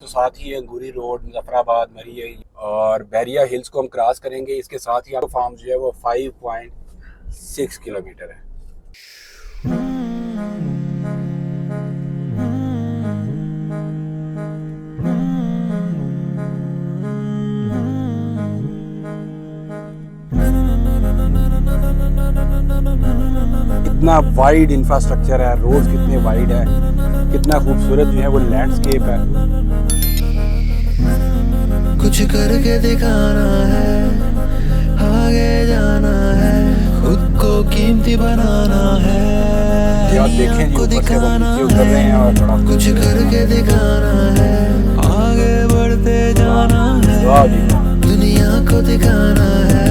तो साथ ही अंगूरी रोड, मुजफ्फराबाद, मरी और बैरिया हिल्स को हम क्रॉस करेंगे। इसके साथ ही आपको फार्म जो है वो 5.6 किलोमीटर है। कितना वाइड इंफ्रास्ट्रक्चर है, रोड्स कितने वाइड है, कितना खूबसूरत जो है वो लैंडस्केप है। कुछ करके दिखाना है, आगे जाना है, खुद को कीमती बनाना है। आप देखें जी, ऊपर से वो नीचे उतर रहे हैं और थोड़ा कुछ करके दिखाना है, आगे बढ़ते जाना है, दुनिया को दिखाना है।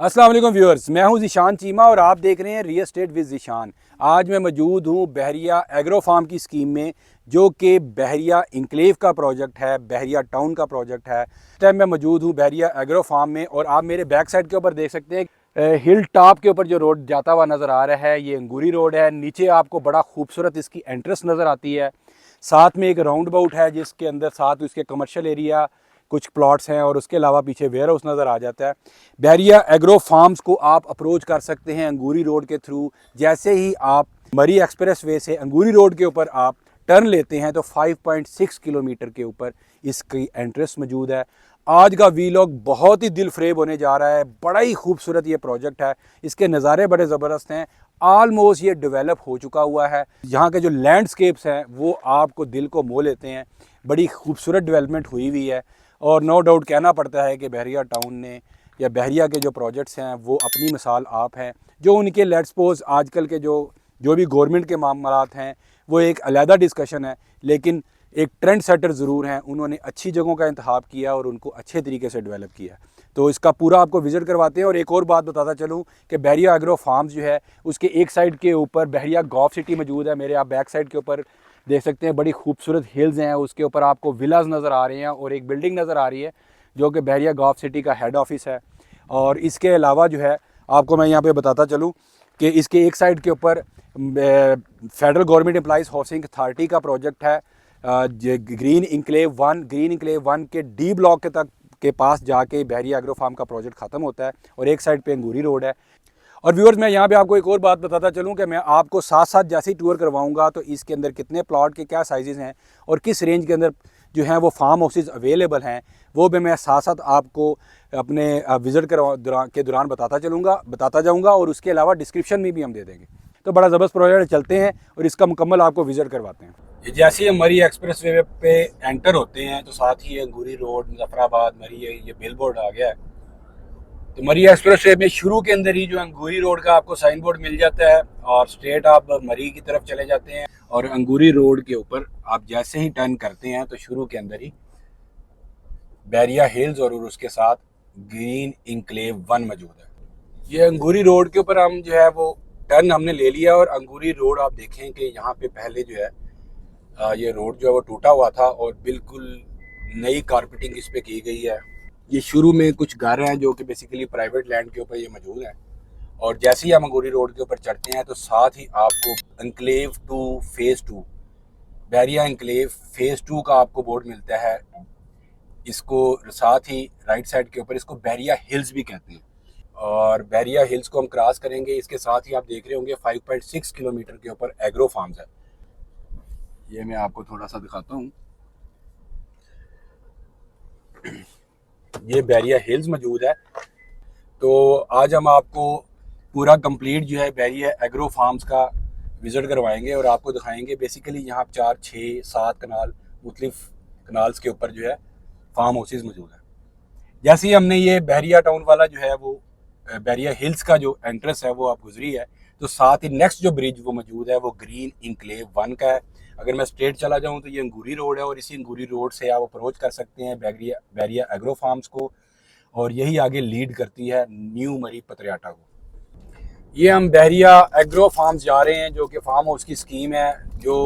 अस्सलाम वालेकुम व्यूअर्स, मैं हूं ज़ीशान चीमा और आप देख रहे हैं रियल एस्टेट विद ज़ीशान। आज मैं मौजूद हूं बहरिया एग्रो फार्म की स्कीम में, जो कि बहरिया इंक्लेव का प्रोजेक्ट है, बहरिया टाउन का प्रोजेक्ट है। इस टाइम मैं मौजूद हूं बहरिया एग्रो फार्म में और आप मेरे बैक साइड के ऊपर देख सकते हैं हिल टॉप के ऊपर जो रोड जाता हुआ नज़र आ रहा है, ये अंगूरी रोड है। नीचे आपको बड़ा खूबसूरत इसकी एंट्रेंस नज़र आती है। साथ में एक राउंड अबाउट है जिसके अंदर साथ उसके कमर्शियल एरिया, कुछ प्लॉट्स हैं और उसके अलावा पीछे वेयर हाउस नज़र आ जाता है। बहरिया एग्रो फार्म्स को आप अप्रोच कर सकते हैं अंगूरी रोड के थ्रू। जैसे ही आप मरी एक्सप्रेस वे से अंगूरी रोड के ऊपर आप टर्न लेते हैं तो 5.6 किलोमीटर के ऊपर इसकी एंट्रेंस मौजूद है। आज का वीलॉग बहुत ही दिल फ्रेब होने जा रहा है। बड़ा ही खूबसूरत ये प्रोजेक्ट है, इसके नज़ारे बड़े ज़बरदस्त हैं। ऑलमोस्ट ये डेवलप हो चुका हुआ है। यहाँ के जो लैंडस्केप्स हैं वो आपको दिल को मोह लेते हैं। बड़ी खूबसूरत डेवलपमेंट हुई हुई है और नो डाउट कहना पड़ता है कि बहरिया टाउन ने या बहरिया के जो प्रोजेक्ट्स हैं वो अपनी मिसाल आप हैं। जो उनके लेट्स सपोज आजकल के जो भी गवर्नमेंट के मामलात हैं वो एक अलहदा डिस्कशन है, लेकिन एक ट्रेंड सेटर ज़रूर हैं। उन्होंने अच्छी जगहों का इंतखाब किया और उनको अच्छे तरीके से डेवलप किया। तो इसका पूरा आपको विज़िट करवाते हैं। और एक और बात बताता चलूँ कि बहरिया एग्रो फार्म्स जो है उसके एक साइड के ऊपर बहरिया गॉल्फ सिटी मौजूद है। मेरे आप बैक साइड के ऊपर देख सकते हैं, बड़ी खूबसूरत हिल्स हैं, उसके ऊपर आपको विलाज नज़र आ रहे हैं और एक बिल्डिंग नज़र आ रही है जो कि बहरिया गॉल्फ सिटी का हेड ऑफिस है। और इसके अलावा जो है आपको मैं यहाँ पे बताता चलूँ कि इसके एक साइड के ऊपर federal government employees housing authority का प्रोजेक्ट है। ग्रीन इंक्लेव 1 के डी ब्लॉक के पास जाके बहरिया एग्रो फार्म का प्रोजेक्ट ख़त्म होता है और एक साइड पे अंगूरी रोड है। और व्यूअर्स, मैं यहाँ पे आपको एक और बात बताता चलूँ कि मैं आपको साथ साथ जैसे ही टूर करवाऊँगा तो इसके अंदर कितने प्लॉट के क्या साइजेज़ हैं और किस रेंज के अंदर जो हैं वो फार्म हाउसेज अवेलेबल हैं वो भी मैं साथ साथ आपको अपने विज़िट के दौरान बताता जाऊँगा और उसके अलावा डिस्क्रिप्शन में भी हम दे देंगे। तो बड़ा ज़बरदस्त प्रोजेक्ट, चलते हैं और इसका मुकम्मल आपको विज़िट करवाते हैं। जैसे ही हम मरी एक्सप्रेस वे पे एंटर होते हैं तो साथ ही अंगूरी रोड, मुजफ्फराबाद, मरी, ये बिल बोर्ड आ गया है। तो मरी एक्सप्रेस वे में शुरू के अंदर ही जो अंगूरी रोड का आपको साइन बोर्ड मिल जाता है और स्ट्रेट आप मरी की तरफ चले जाते हैं। और अंगूरी रोड के ऊपर आप जैसे ही टर्न करते हैं तो शुरू के अंदर ही बहरिया हिल्स और उसके साथ ग्रीन इंक्लेव 1 मौजूद है। ये अंगूरी रोड के ऊपर हम जो है वो टर्न हमने ले लिया और अंगूरी रोड आप देखें कि यहाँ पे पहले जो है ये रोड जो है वो टूटा हुआ था और बिल्कुल नई कारपेटिंग इस पे की गई है। ये शुरू में कुछ घर हैं जो कि बेसिकली प्राइवेट लैंड के ऊपर ये मौजूद हैं। और जैसे ही हम अंगूरी रोड के ऊपर चढ़ते हैं तो साथ ही आपको एनक्लेव 2 फेज़ 2, बहरिया एनक्लेव फेज़ 2 का आपको बोर्ड मिलता है। इसको साथ ही राइट साइड के ऊपर इसको बहरिया हिल्स भी कहते हैं और बहरिया हिल्स को हम क्रॉस करेंगे। इसके साथ ही आप देख रहे होंगे 5.6 किलोमीटर के ऊपर एग्रो फार्म्स है। ये मैं आपको थोड़ा सा दिखाता हूँ। ये बहरिया हिल्स मौजूद है। तो आज हम आपको पूरा कंप्लीट जो है बहरिया एग्रो फार्म्स का विज़िट करवाएंगे और आपको दिखाएंगे बेसिकली यहाँ 4, 6, 7 कनाल मुख्तलिफ कनाल्स के ऊपर जो है फार्म हाउसेज मौजूद है। जैसे ही हमने ये बहरिया टाउन वाला जो है वो बहरिया हिल्स का जो एंट्रेंस है वो आप गुजरी है तो साथ ही नेक्स्ट जो ब्रिज वो मौजूद है वो ग्रीन इंक्लेव 1 का है। अगर मैं स्ट्रेट चला जाऊं तो ये अंगूरी रोड है और इसी अंगूरी रोड से आप अप्रोच कर सकते हैं बहरिया एग्रो फार्म्स को और यही आगे लीड करती है न्यू मरी पतरियाटा को। ये हम बहरिया एग्रो फार्म्स जा रहे हैं जो कि फार्म हाउस की स्कीम है जो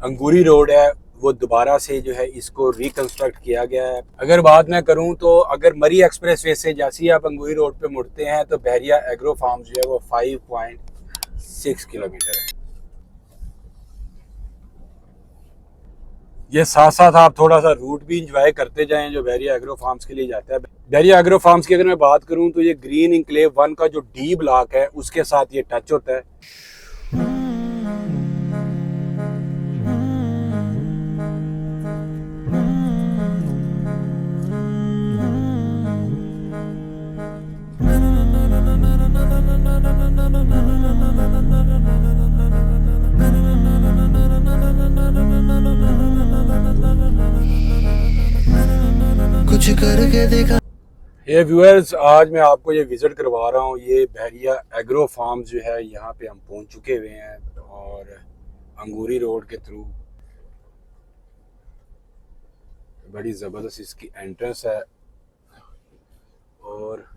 अंगूरी रोड है वो दोबारा से जो है इसको रिकंस्ट्रक्ट किया गया है। अगर बात मैं करूं तो अगर मरी एक्सप्रेस वे से जैसे ही आप अंगूरी रोड पे मुड़ते हैं तो बहरिया एग्रो फार्म जो है वो 5.6 किलोमीटर है। ये साथ साथ आप थोड़ा सा रूट भी इंजॉय करते जाएं जो बहरिया एग्रो फार्म्स के लिए जाता है। बहरिया एग्रो फार्म्स की अगर मैं बात करूं तो ये ग्रीन इंक्लेव 1 का जो डी ब्लॉक है उसके साथ ये टच होता है। कुछ करके दिखा। ये व्यूअर्स, आज मैं आपको ये विज़िट करवा रहा हूँ। ये बहरिया एग्रो फार्म जो है यहाँ पे हम पहुँच चुके हुए हैं और अंगूरी रोड के थ्रू बड़ी ज़बरदस्त इसकी एंट्रेंस है। और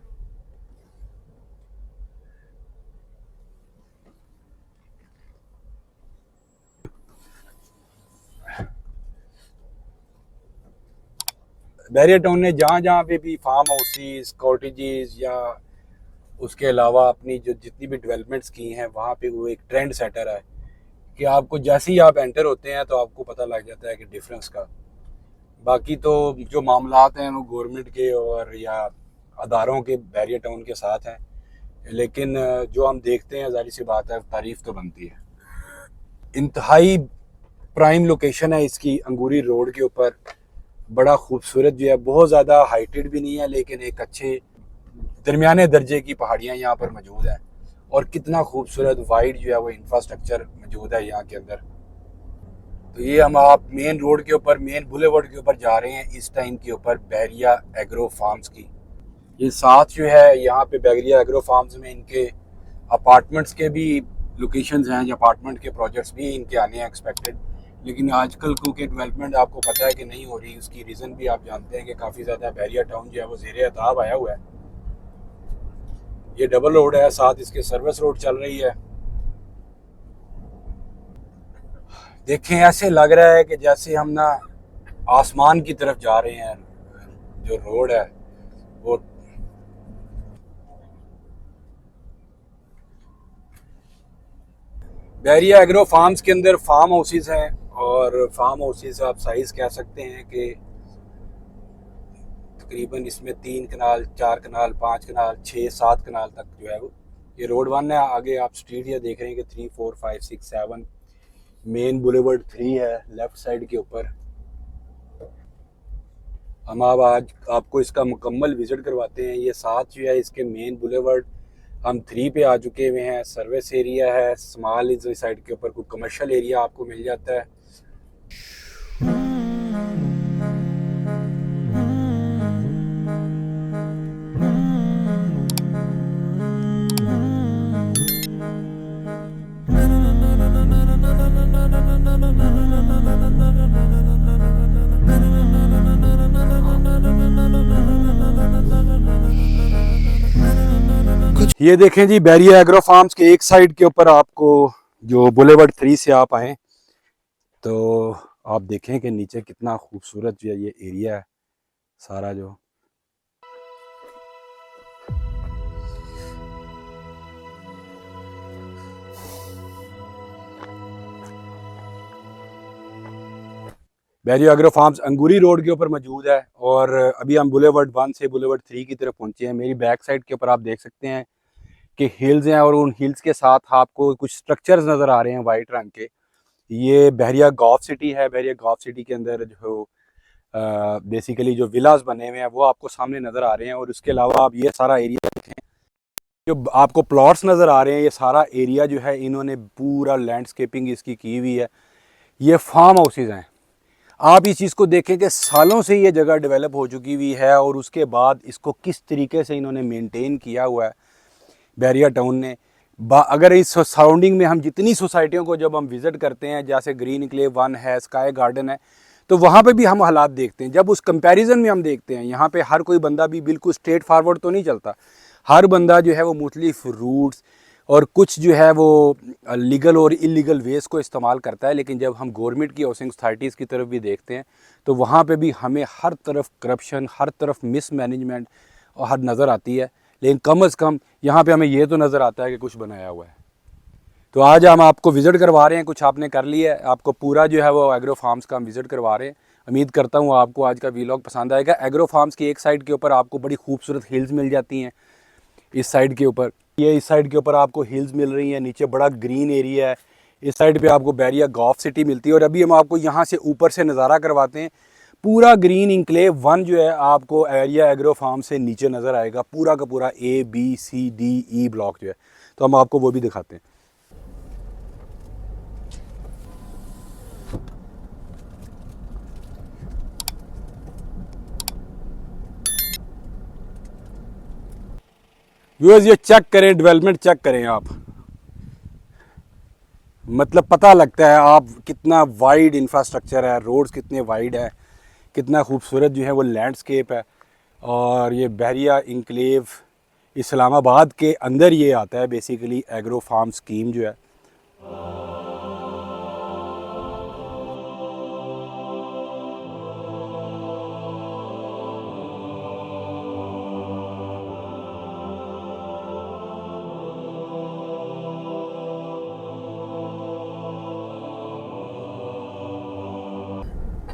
बहरिया टाउन ने जहाँ जहाँ पे भी फार्म हाउसेस, कॉटेजेस या उसके अलावा अपनी जो जितनी भी डेवलपमेंट्स की हैं वहाँ पे वो एक ट्रेंड सेटर है कि आपको जैसे ही आप एंटर होते हैं तो आपको पता लग जाता है कि डिफरेंस का। बाकी तो जो मामलात हैं वो गवर्नमेंट के और या अदारों के बहरिया टाउन के साथ हैं, लेकिन जो हम देखते हैं ज़ाहिर सी बात है तारीफ़ तो बनती है। इंतहाई प्राइम लोकेशन है इसकी अंगूरी रोड के ऊपर। बड़ा खूबसूरत जो है, बहुत ज़्यादा हाइटेड भी नहीं है लेकिन एक अच्छे दरमियाने दर्जे की पहाड़ियाँ यहाँ पर मौजूद हैं और कितना खूबसूरत वाइड जो है वो इंफ्रास्ट्रक्चर मौजूद है यहाँ के अंदर। तो ये हम आप मेन रोड के ऊपर, मेन बुलेवर्ड के ऊपर जा रहे हैं इस टाइम के ऊपर बहरिया एग्रो फार्म्स की। ये साथ जो है यहाँ पे बहरिया एग्रो फार्म्स में इनके अपार्टमेंट्स के भी लोकेशंस हैं, या अपार्टमेंट के प्रोजेक्ट्स भी इनके आने हैं एक्सपेक्टेड। लेकिन आजकल क्योंकि डेवलपमेंट आपको पता है कि नहीं हो रही, उसकी रीज़न भी आप जानते हैं कि काफ़ी ज़्यादा बहरिया टाउन जो है वो ज़ेरे अताब आया हुआ है। ये डबल रोड है, साथ इसके सर्विस रोड चल रही है। देखें, ऐसे लग रहा है कि जैसे हम ना आसमान की तरफ जा रहे हैं। जो रोड है वो बहरिया एग्रो फार्म्स के अंदर फार्म हाउसेस हैं और फार्म हाउसेस आप साइज़ कह सकते हैं कि तकरीबन इसमें 3 कनाल, 4 कनाल, 5 कनाल, 6, 7 कनाल तक जो है वो। ये रोड 1 है। आगे आप स्ट्रीट या देख रहे हैं कि 3, 4, 5, 6, 7 मेन बुलेवर्ड 3 है लेफ़्ट साइड के ऊपर। हम अब आज आपको इसका मुकम्मल विज़िट करवाते हैं। ये साथ जो है इसके मेन बुलेवर्ड हम 3 पे आ चुके हुए हैं। सर्विस एरिया है, स्मॉल इस साइड के ऊपर कोई कमर्शियल एरिया आपको मिल जाता है। ये देखें जी, बहरिया एग्रो फार्म्स के एक साइड के ऊपर आपको जो बुलेवर्ड 3 से आप आएँ तो आप देखें कि नीचे कितना खूबसूरत जो है ये एरिया है सारा। जो बहरिया एग्रो फार्म्स अंगूरी रोड के ऊपर मौजूद है और अभी हम बुलेवर्ड 1 से बुलेवर्ड 3 की तरफ पहुंचे हैं। मेरी बैक साइड के ऊपर आप देख सकते हैं कि हिल्स हैं और उन हिल्स के साथ आपको कुछ स्ट्रक्चर्स नज़र आ रहे हैं वाइट रंग के। ये बहरिया गॉफ सिटी है। बहरिया गॉफ सिटी के अंदर जो बेसिकली जो विलास बने हुए हैं वो आपको सामने नज़र आ रहे हैं। और उसके अलावा आप ये सारा एरिया देखें, जो आपको प्लॉट्स नज़र आ रहे हैं, ये सारा एरिया जो है इन्होंने पूरा लैंडस्केपिंग इसकी की हुई है। ये फार्म हाउसेज हैं। आप इस चीज़ को देखें कि सालों से ये जगह डेवलप हो चुकी हुई है और उसके बाद इसको किस तरीके से इन्होंने मेंटेन किया हुआ है बहरिया टाउन ने। अगर इस सराउंडिंग में हम जितनी सोसाइटियों को जब हम विज़िट करते हैं, जैसे ग्रीन इंक्लेव 1 है, स्काई गार्डन है, तो वहाँ पे भी हम हालात देखते हैं। जब उस कंपैरिजन में हम देखते हैं, यहाँ पे हर कोई बंदा भी बिल्कुल स्ट्रेट फारवर्ड तो नहीं चलता। हर बंदा जो है वो मुख्तलिफ रूट्स, और कुछ जो है वो लीगल और इलीगल वेज को इस्तेमाल करता है। लेकिन जब हम गवर्नमेंट की हाउसिंग सोसाइटीज़ की तरफ भी देखते हैं तो वहाँ पे भी हमें हर तरफ करप्शन, हर तरफ मिसमैनेजमेंट और हर नज़र आती है। लेकिन कम से कम यहाँ पे हमें ये तो नज़र आता है कि कुछ बनाया हुआ है। तो आज हम आपको विज़िट करवा रहे हैं, कुछ आपने कर लिया है, आपको पूरा जो है वो एग्रो फार्म्स का हम विज़िट करवा रहे हैं। उम्मीद करता हूँ आपको आज का वीलॉग पसंद आएगा। एग्रो फार्म्स की एक साइड के ऊपर आपको बड़ी खूबसूरत हिल्स मिल जाती हैं, इस साइड के ऊपर ये, इस साइड के ऊपर आपको हिल्स मिल रही हैं, नीचे बड़ा ग्रीन एरिया है। इस साइड पे आपको बहरिया गॉफ सिटी मिलती है। और अभी हम आपको यहाँ से ऊपर से नज़ारा करवाते हैं। पूरा ग्रीन इंक्लेव 1 जो है आपको एरिया एग्रो फार्म से नीचे नज़र आएगा, पूरा का पूरा ABCDE ब्लॉक जो है। तो हम आपको वो भी दिखाते हैं। व्यूअर्स ये चेक करें, डेवलपमेंट चेक करें आप, मतलब पता लगता है आप कितना वाइड इंफ्रास्ट्रक्चर है, रोड्स कितने वाइड है, कितना खूबसूरत जो है वो लैंडस्केप है। और ये बहरिया इंक्लेव इस्लामाबाद के अंदर ये आता है बेसिकली एग्रो फार्म स्कीम जो है।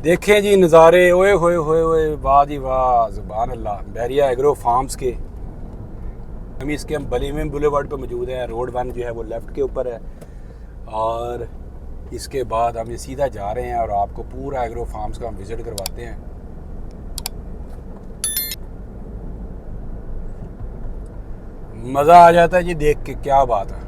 देखें जी नज़ारे, ओए होए होए होए, वाह जी वाह, सुभान अल्लाह। बहरिया एग्रो फार्म्स के हम इसके हम बलीमें बुलेवार्ड पे मौजूद हैं। रोड 1 जो है वो लेफ़्ट के ऊपर है और इसके बाद हम ये सीधा जा रहे हैं और आपको पूरा एग्रो फार्म्स का हम विज़िट करवाते हैं। मज़ा आ जाता है जी देख के, क्या बात है।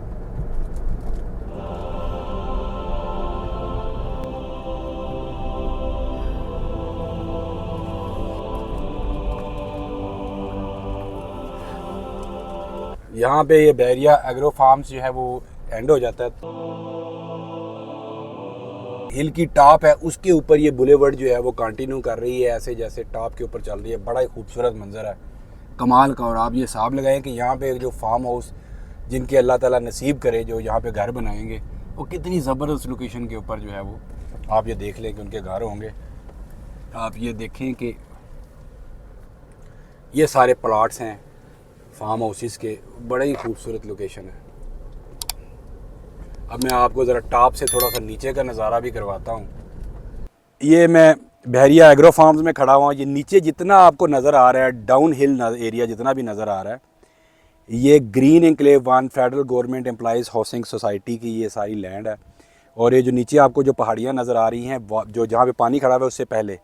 यहाँ पे ये बहरिया एग्रो फार्म्स जो है वो एंड हो जाता है। हिल की टॉप है, उसके ऊपर ये बुलेवर्ड जो है वो कंटिन्यू कर रही है, ऐसे जैसे टॉप के ऊपर चल रही है। बड़ा ही खूबसूरत मंजर है कमाल का। और आप ये हिसाब लगाएं कि यहाँ पे जो फार्म हाउस जिनके अल्लाह ताला नसीब करे, जो यहाँ पे घर बनाएंगे, वो कितनी ज़बरदस्त लोकेशन के ऊपर जो है वो आप ये देख लें कि उनके घर होंगे। आप ये देखें कि ये सारे प्लाट्स हैं फार्म हाउसेस के, बड़ा ही खूबसूरत लोकेशन है। अब मैं आपको ज़रा टॉप से थोड़ा सा नीचे का नज़ारा भी करवाता हूँ। ये मैं बहरिया एग्रो फार्म्स में खड़ा हुआ हूँ। ये नीचे जितना आपको नज़र आ रहा है, डाउन हिल एरिया जितना भी नज़र आ रहा है, ये green enclave 1 federal government employees housing society की ये सारी लैंड है। और ये जो नीचे आपको जो पहाड़ियाँ नज़र आ रही हैं, जो जहाँ पे पानी खड़ा हुआ है, उससे पहले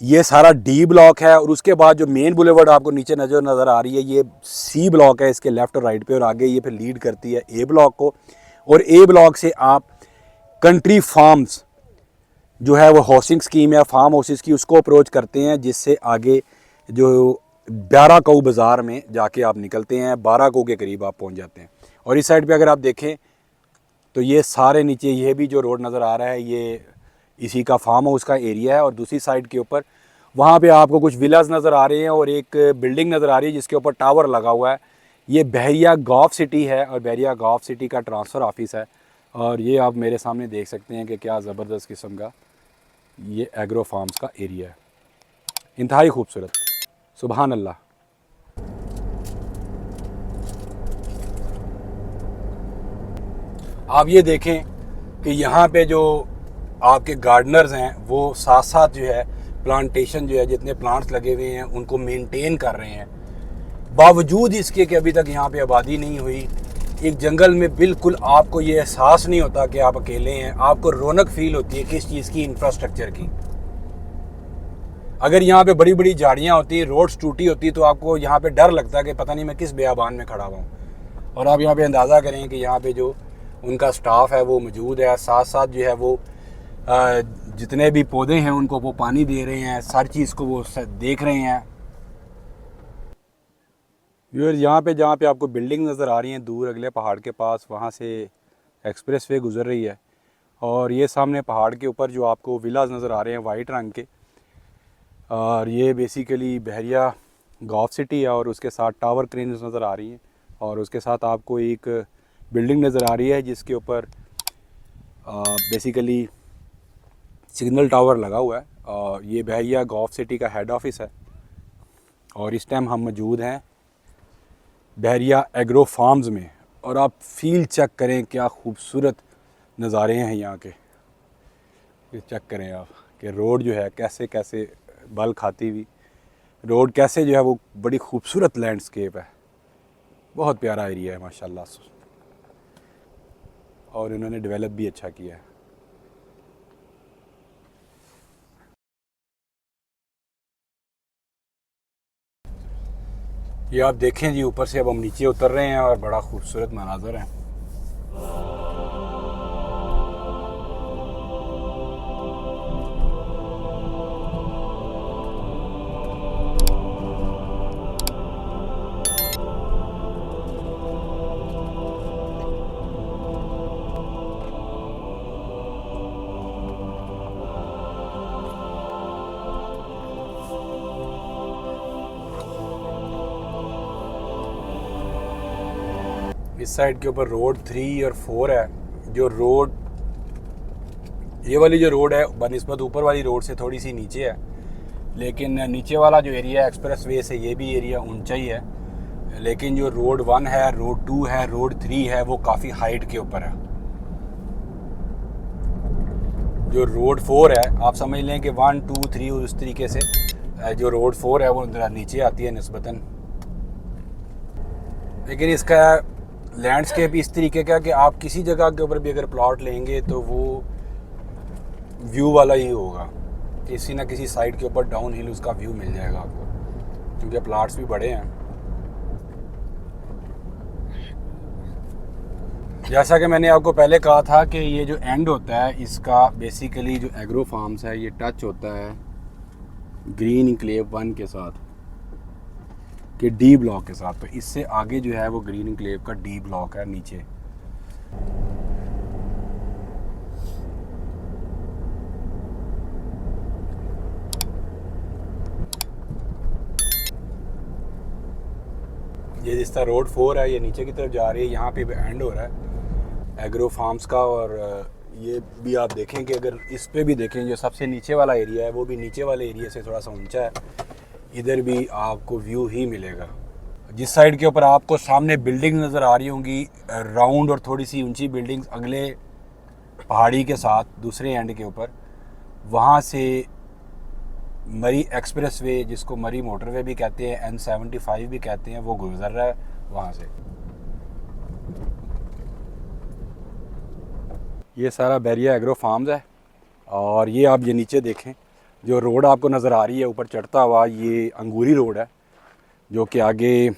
ये सारा D ब्लॉक है। और उसके बाद जो मेन बुलेवर्ड आपको नीचे नज़र आ रही है, ये C ब्लॉक है इसके लेफ़्ट और राइट पे। और आगे ये फिर लीड करती है A ब्लॉक को। और A ब्लॉक से आप कंट्री फार्म्स जो है वो हाउसिंग स्कीम है फार्म हाउसेस की, उसको अप्रोच करते हैं, जिससे आगे जो 12 काऊ बाज़ार में जाके आप निकलते हैं, 12 काऊ के करीब आप पहुंच जाते हैं। और इस साइड पे अगर आप देखें तो ये सारे नीचे ये भी जो रोड नज़र आ रहा है, ये इसी का फार्म हाउस का एरिया है। और दूसरी साइड के ऊपर वहाँ पे आपको कुछ विलास नज़र आ रहे हैं और एक बिल्डिंग नज़र आ रही है जिसके ऊपर टावर लगा हुआ है। ये बहरिया गॉफ सिटी है और बहरिया गॉफ सिटी का ट्रांसफ़र ऑफिस है। और ये आप मेरे सामने देख सकते हैं कि क्या ज़बरदस्त किस्म का ये एग्रो फार्म्स का एरिया है, इंतहाई खूबसूरत, सुभान अल्लाह। आप ये देखें कि यहाँ पे जो आपके गार्डनर्स हैं वो साथ साथ जो है प्लांटेशन जो है, जितने प्लांट्स लगे हुए हैं उनको मेंटेन कर रहे हैं, बावजूद इसके कि अभी तक यहाँ पे आबादी नहीं हुई। एक जंगल में बिल्कुल आपको ये एहसास नहीं होता कि आप अकेले हैं, आपको रौनक फील होती है किस चीज़ की, इंफ्रास्ट्रक्चर की। अगर यहाँ पे बड़ी बड़ी झाड़ियाँ होती, रोड्स टूटी होती, तो आपको यहाँ पे डर लगता है कि पता नहीं मैं किस बेआबान में खड़ा हुआ हूँ। और आप यहाँ पे अंदाज़ा करें कि यहाँ पे जो उनका स्टाफ है वो मौजूद है, साथ साथ जो है वो जितने भी पौधे हैं उनको वो पानी दे रहे हैं, हर चीज़ को वो देख रहे हैं। व्यूअर्स यहाँ पे जहाँ पे आपको बिल्डिंग नज़र आ रही हैं दूर अगले पहाड़ के पास, वहाँ से एक्सप्रेसवे गुजर रही है। और ये सामने पहाड़ के ऊपर जो आपको विलास नज़र आ रहे हैं वाइट रंग के, और ये बेसिकली बहरिया गॉफ सिटी है और उसके साथ टावर क्रेन्स नज़र आ रही हैं। और उसके साथ आपको एक बिल्डिंग नज़र आ रही है जिसके ऊपर बेसिकली सिग्नल टावर लगा हुआ है। ये बहरिया गॉफ सिटी का हेड ऑफिस है और इस टाइम हम मौजूद हैं बहरिया एग्रो फार्म्स में। और आप फील चेक करें, क्या खूबसूरत नज़ारे हैं यहाँ के। ये चेक करें आप कि रोड जो है कैसे कैसे बल खाती हुई रोड, कैसे जो है वो बड़ी खूबसूरत लैंडस्केप है। बहुत प्यारा एरिया है माशाल्लाह, और इन्होंने डेवलप भी अच्छा किया है। ये आप देखें जी, ऊपर से अब हम नीचे उतर रहे हैं और बड़ा खूबसूरत मनाज़र है। इस साइड के ऊपर रोड 3 और 4 है। जो रोड, ये वाली जो रोड है बनिस्बत ऊपर वाली रोड से थोड़ी सी नीचे है, लेकिन नीचे वाला जो एरिया है एक्सप्रेस वे से ये भी एरिया ऊंचा ही है। लेकिन जो रोड 1 है, रोड 2 है, रोड 3 है, वो काफ़ी हाइट के ऊपर है। जो रोड 4 है आप समझ लें कि 1, 2, 3 और उस तरीके से जो रोड 4 है वो नीचे आती है निस्बतन। लेकिन इसका लैंडस्केप इस तरीके का कि आप किसी जगह के ऊपर भी अगर प्लॉट लेंगे तो वो व्यू वाला ही होगा। किसी ना किसी साइड के ऊपर डाउन हिल उसका व्यू मिल जाएगा आपको, क्योंकि प्लॉट्स भी बड़े हैं। जैसा कि मैंने आपको पहले कहा था कि ये जो एंड होता है इसका, बेसिकली जो एग्रो फार्म्स है ये टच होता है ग्रीन इंक्लेव 1 के साथ, कि डी ब्लॉक के साथ। तो इससे आगे जो है वो ग्रीन इंक्लेव का डी ब्लॉक है नीचे। ये जिस तरह रोड 4 है ये नीचे की तरफ जा रही है, यहाँ पे भी एंड हो रहा है एग्रो फार्म्स का। और ये भी आप देखें कि अगर इस पे भी देखें, जो सबसे नीचे वाला एरिया है वो भी नीचे वाले एरिया से थोड़ा सा ऊंचा है। इधर भी आपको व्यू ही मिलेगा। जिस साइड के ऊपर आपको सामने बिल्डिंग नज़र आ रही होंगी राउंड और थोड़ी सी ऊंची बिल्डिंग्स अगले पहाड़ी के साथ दूसरे एंड के ऊपर, वहाँ से मरी एक्सप्रेस वे, जिसको मरी मोटरवे भी कहते हैं, N75 भी कहते हैं, वो गुजर रहा है वहाँ से। ये सारा बहरिया एग्रो फार्म्स है। और ये आप ये नीचे देखें, जो रोड आपको नज़र आ रही है ऊपर चढ़ता हुआ, ये अंगूरी रोड है जो कि आगे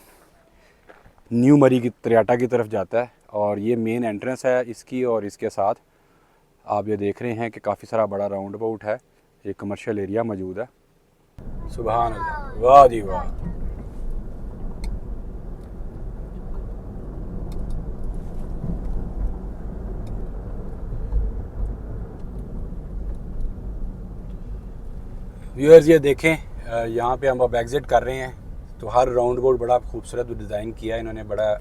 न्यू मरी की त्रियाटा की तरफ जाता है। और ये मेन एंट्रेंस है इसकी। और इसके साथ आप ये देख रहे हैं कि काफ़ी सारा बड़ा राउंड अबाउट है, एक कमर्शियल एरिया मौजूद है। सुभान अल्लाह, वाह जी वाह। व्यूअर्स ये देखें, यहाँ पे हम अब एग्ज़िट कर रहे हैं। तो हर राउंड बोर्ड बड़ा खूबसूरत डिज़ाइन किया है इन्होंने,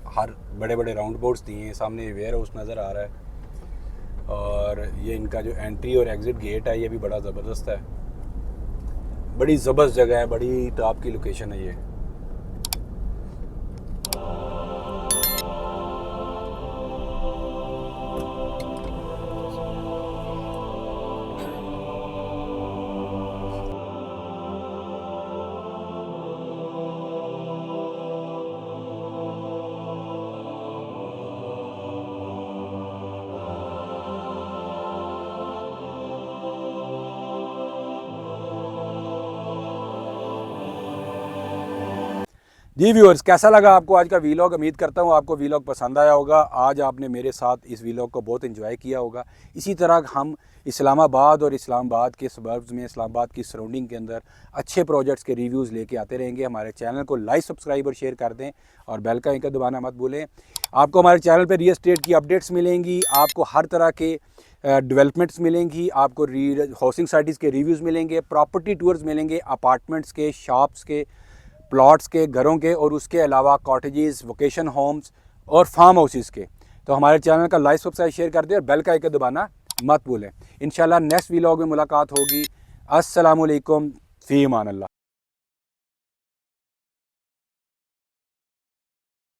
हर बड़े बड़े राउंड बोर्ड्स दिए हैं। सामने वेयर हाउस नज़र आ रहा है और ये इनका जो एंट्री और एग्ज़िट गेट है ये भी बड़ा ज़बरदस्त है। बड़ी ज़बरदस्त जगह है, बड़ी टॉप की लोकेशन है ये। जी व्यूअर्स, कैसा लगा आपको आज का वीलॉग? उम्मीद करता हूँ आपको वीलॉग पसंद आया होगा। आज आपने मेरे साथ इस वीलॉग को बहुत एंजॉय किया होगा। इसी तरह हम इस्लामाबाद और इस्लामाबाद के सबर्ब्स में, इस्लामाबाद की सराउंडिंग के अंदर अच्छे प्रोजेक्ट्स के रिव्यूज़ लेके आते रहेंगे। हमारे चैनल को लाइक, सब्सक्राइब और शेयर कर दें और बेल का आइकन दबाना मत भूलें। आपको हमारे चैनल पर रियल एस्टेट की अपडेट्स मिलेंगी, आपको हर तरह के डेवलपमेंट्स मिलेंगी, आपको हाउसिंग साइट्स के रिव्यूज़ मिलेंगे, प्रॉपर्टी टूर्स मिलेंगे, अपार्टमेंट्स के, शॉप्स के, प्लॉट्स के, घरों के और उसके अलावा कॉटेजेस, वोकेशन होम्स और फार्म हाउसेस के। तो हमारे चैनल का लाइक सब्सक्राइब शेयर कर दें और बेल का आइकन दबाना मत भूलें। इंशाल्लाह नेक्स्ट व्लॉग में मुलाकात होगी। अस्सलामुअलैकुम, फ़ी अमान अल्लाह।